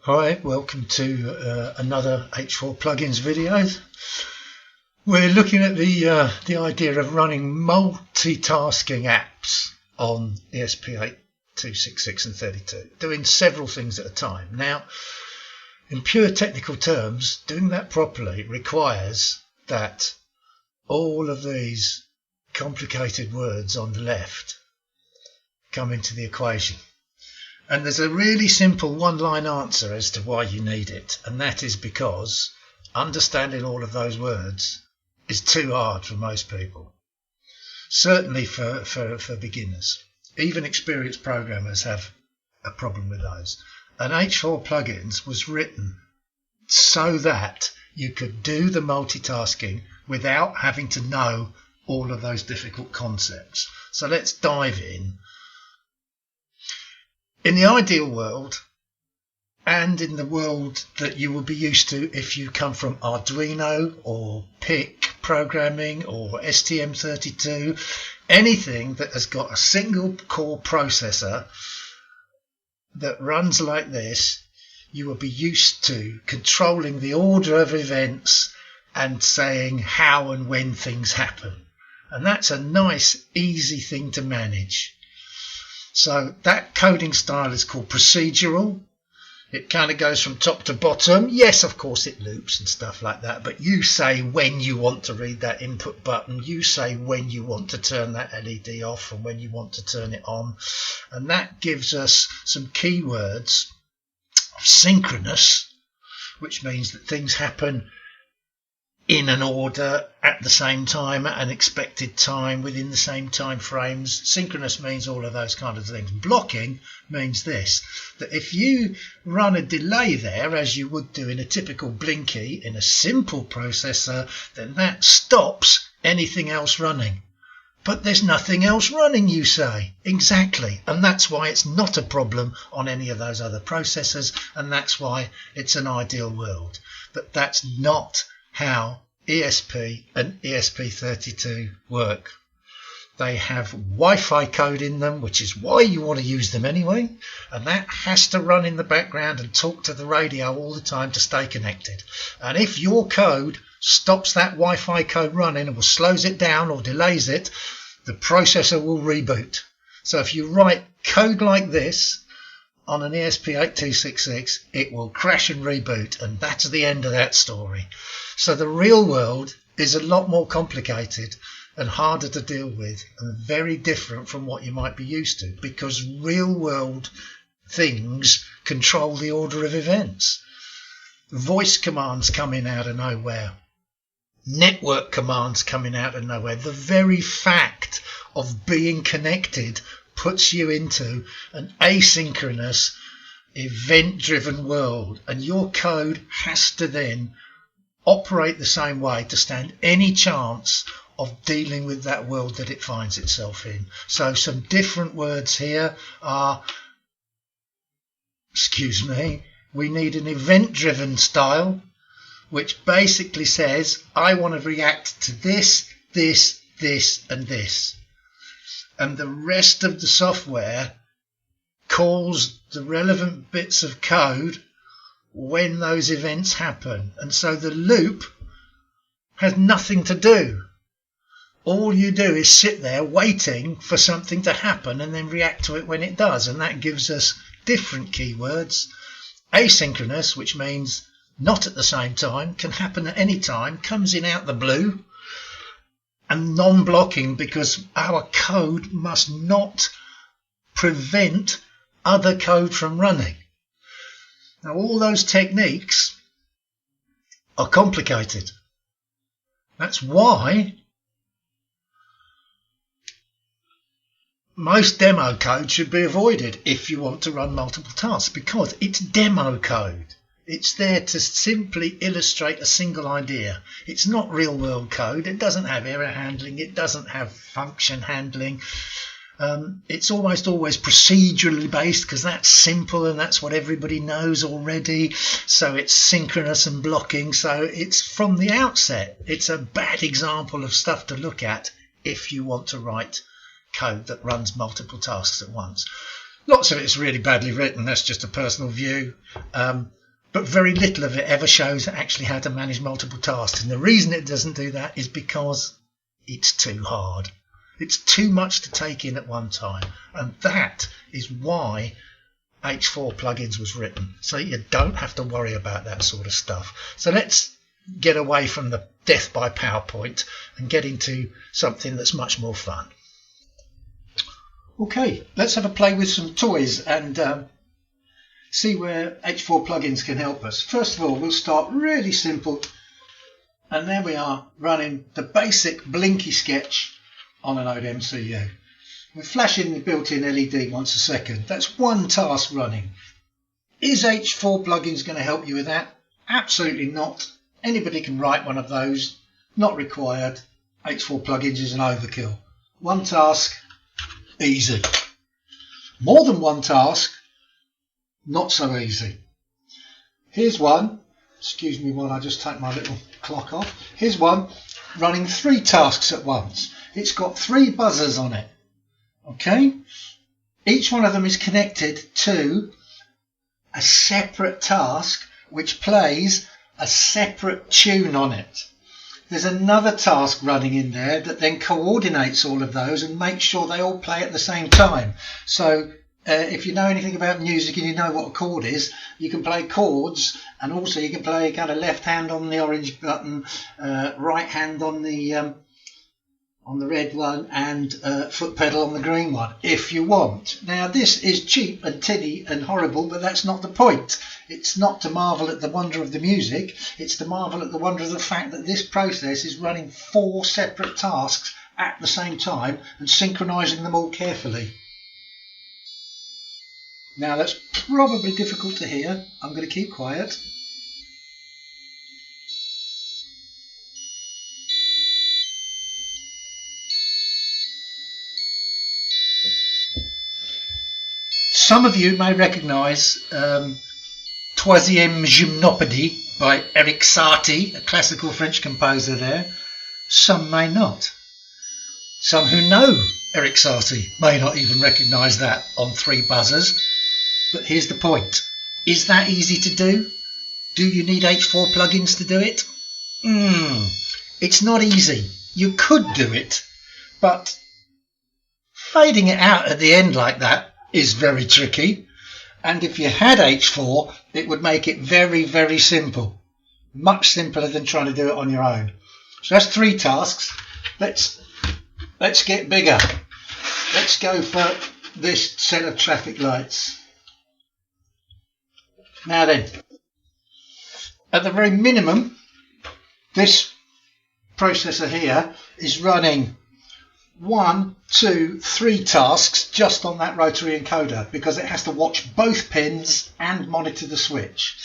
Hi, welcome to another H4 plugins video. We're looking at the idea of running multitasking apps on ESP82, 66 and 32, doing several things at a time. Now, in pure technical terms, doing that properly requires that all of these complicated words on the left come into the equation. And there's a really simple one-line answer as to why you need it, and that is because understanding all of those words is too hard for most people. Certainly for beginners. Even experienced programmers have a problem with those. And H4 plugins was written so that you could do the multitasking without having to know all of those difficult concepts. So let's dive in. In the ideal world, and in the world that you will be used to if you come from Arduino or PIC programming or STM32, anything that has got a single core processor that runs like this, you will be used to controlling the order of events and saying how and when things happen. And that's a nice, easy thing to manage. So that coding style is called procedural. It kind of goes from top to bottom. Yes, of course it loops and stuff like that, but you say when you want to read that input button, you say when you want to turn that LED off and when you want to turn it on. And that gives us some keywords of synchronous, which means that things happen in an order at the same time, at an expected time, within the same time frames. Synchronous means all of those kind of things. Blocking means this, that if you run a delay there, as you would do in a typical Blinky in a simple processor, then that stops anything else running. But there's nothing else running, you say. Exactly. And that's why it's not a problem on any of those other processors, and that's why it's an ideal world. But that's not how ESP and ESP32 work. They have Wi-Fi code in them, which is why you want to use them anyway, and that has to run in the background and talk to the radio all the time to stay connected. And if your code stops that Wi-Fi code running or slows it down or delays it, the processor will reboot. So if you write code like this on an ESP8266, it will crash and reboot, and that's the end of that story. So the real world is a lot more complicated and harder to deal with and very different from what you might be used to, because real world things control the order of events. Voice commands coming out of nowhere. Network commands coming out of nowhere. The very fact of being connected puts you into an asynchronous, event-driven world, and your code has to then operate the same way to stand any chance of dealing with that world that it finds itself in. So some different words here are, we need an event-driven style, which basically says, I want to react to this, this, this, and this. And the rest of the software calls the relevant bits of code when those events happen. And so the loop has nothing to do. All you do is sit there waiting for something to happen and then react to it when it does. And that gives us different keywords. Asynchronous, which means not at the same time, can happen at any time, comes in out the blue. And non-blocking, because our code must not prevent other code from running. Now, all those techniques are complicated. That's why most demo code should be avoided if you want to run multiple tasks, because it's demo code. It's there to simply illustrate a single idea. It's not real world code. It doesn't have error handling. It doesn't have function handling. It's almost always procedurally based, because that's simple and that's what everybody knows already. So it's synchronous and blocking. So it's from the outset, it's a bad example of stuff to look at if you want to write code that runs multiple tasks at once. Lots of it's really badly written, that's just a personal view, but very little of it ever shows actually how to manage multiple tasks. And the reason it doesn't do that is because it's too hard. It's too much to take in at one time, and that is why H4 plugins was written, so you don't have to worry about that sort of stuff. So let's get away from the death by PowerPoint and get into something that's much more fun. Okay, let's have a play with some toys and see where H4 plugins can help us. First of all, we'll start really simple, and there we are running the basic blinky sketch on an old MCU. We're flashing the built-in LED once a second. That's one task running. Is H4 plugins going to help you with that? Absolutely not. Anybody can write one of those. Not required. H4 plugins is an overkill. One task, easy. More than one task, not so easy. Here's one. Excuse me while I just take my little clock off. Here's one running 3 tasks at once. It's got 3 buzzers on it. Okay? Each one of them is connected to a separate task which plays a separate tune on it. There's another task running in there that then coordinates all of those and makes sure they all play at the same time. So if you know anything about music and you know what a chord is, you can play chords, and also you can play kind of left hand on the orange button, right hand on the red one, and foot pedal on the green one if you want. Now this is cheap and tinny and horrible, but that's not the point. It's not to marvel at the wonder of the music, it's to marvel at the wonder of the fact that this process is running 4 separate tasks at the same time and synchronizing them all carefully. Now that's probably difficult to hear. I'm going to keep quiet. Some of you may recognise Troisième Gymnopédie by Eric Satie, a classical French composer there. Some may not. Some who know Eric Satie may not even recognise that on 3 buzzers. But here's the point. Is that easy to do? Do you need H4 plugins to do it? It's not easy. You could do it, but fading it out at the end like that is very tricky. And if you had H4, it would make it very, very simple. Much simpler than trying to do it on your own. So that's 3 tasks. Let's get bigger. Let's go for this set of traffic lights. Now then, at the very minimum, this processor here is running 1, 2, 3 tasks just on that rotary encoder, because it has to watch both pins and monitor the switch.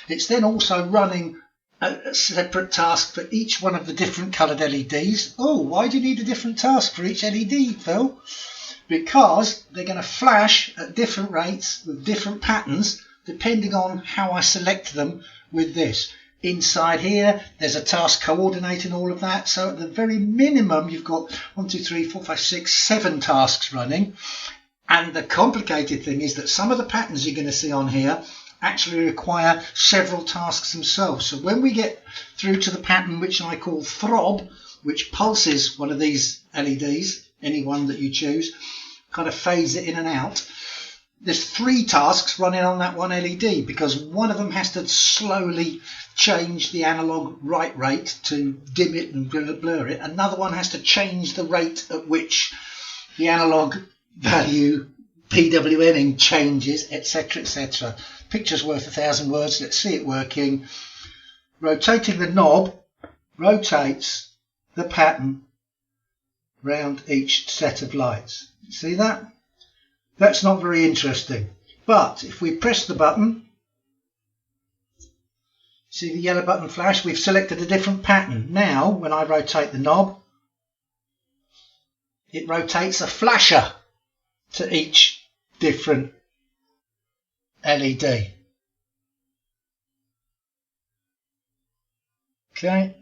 It's then also running a separate task for each one of the different coloured LEDs. Oh, why do you need a different task for each LED, Phil? Because they're going to flash at different rates with different patterns depending on how I select them with this. Inside here, there's a task coordinating all of that. So at the very minimum, you've got 1, 2, 3, 4, 5, 6, 7 tasks running. And the complicated thing is that some of the patterns you're going to see on here actually require several tasks themselves. So when we get through to the pattern which I call throb, which pulses one of these LEDs, any one that you choose, kind of fades it in and out. There's 3 tasks running on that one LED, because one of them has to slowly change the analog write rate to dim it and blur it. Another one has to change the rate at which the analog value PWMing changes, etc., etc. Picture's worth 1,000 words. Let's see it working. Rotating the knob rotates the pattern round each set of lights. See that? That's not very interesting. But if we press the button, see the yellow button flash, we've selected a different pattern. Now, when I rotate the knob, it rotates a flasher to each different LED. Okay,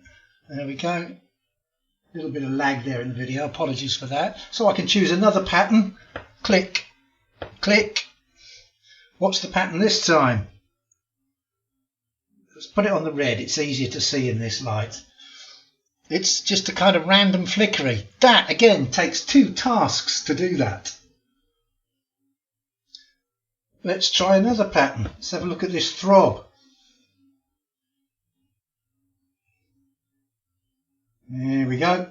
there we go. A little bit of lag there in the video, apologies for that. So I can choose another pattern, click, click, What's the pattern this time? Let's put it on the red. It's easier to see in this light. It's just a kind of random flickery. That, again, takes 2 tasks to do that. Let's try another pattern. Let's have a look at this throb. There we go.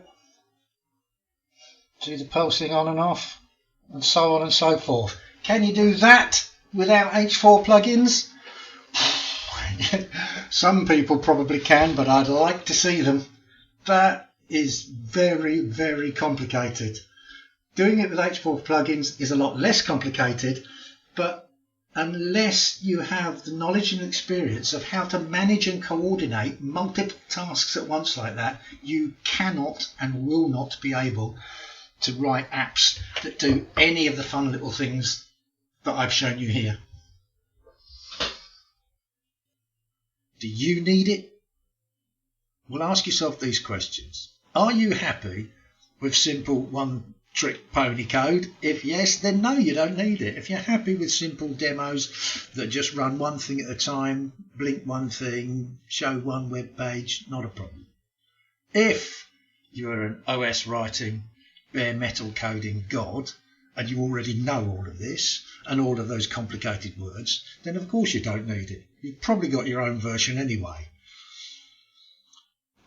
See the pulsing on and off, and so on and so forth. Can you do that without H4 plugins? Some people probably can, but I'd like to see them. That is very, very complicated. Doing it with H4 plugins is a lot less complicated, but unless you have the knowledge and experience of how to manage and coordinate multiple tasks at once like that, you cannot and will not be able to write apps that do any of the fun little things that I've shown you here. Do you need it? Well, ask yourself these questions. Are you happy with simple one-trick pony code? If yes, then no, you don't need it. If you're happy with simple demos that just run one thing at a time, blink one thing, show one web page, not a problem. If you're an OS writing, bare metal coding god, and you already know all of this and all of those complicated words, then of course you don't need it. You've probably got your own version anyway.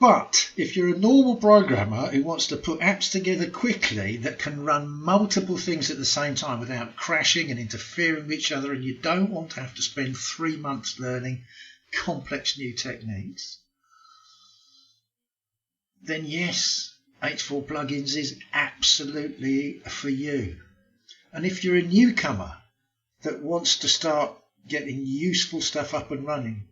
But if you're a normal programmer who wants to put apps together quickly that can run multiple things at the same time without crashing and interfering with each other, and you don't want to have to spend 3 months learning complex new techniques, then yes, H4 plugins is absolutely for you. And if you're a newcomer that wants to start getting useful stuff up and running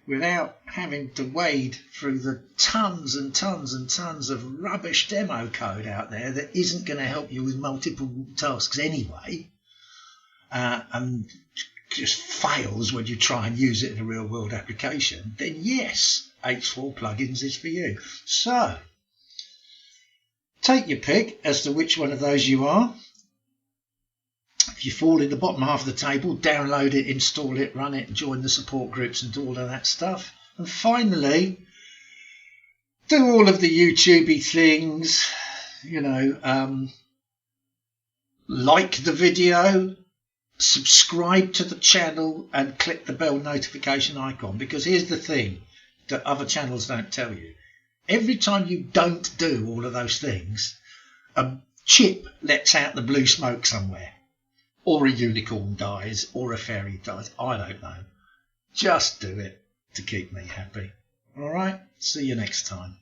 without having to wade through the tons and tons and tons of rubbish demo code out there that isn't going to help you with multiple tasks anyway, and just fails when you try and use it in a real world application, then yes, H4 plugins is for you. So take your pick as to which one of those you are. If you fall in the bottom half of the table, download it, install it, run it, join the support groups and do all of that stuff. And finally, do all of the YouTubey things, like the video, subscribe to the channel and click the bell notification icon, because here's the thing that other channels don't tell you. Every time you don't do all of those things, a chip lets out the blue smoke somewhere. Or a unicorn dies, or a fairy dies. I don't know. Just do it to keep me happy. All right? See you next time.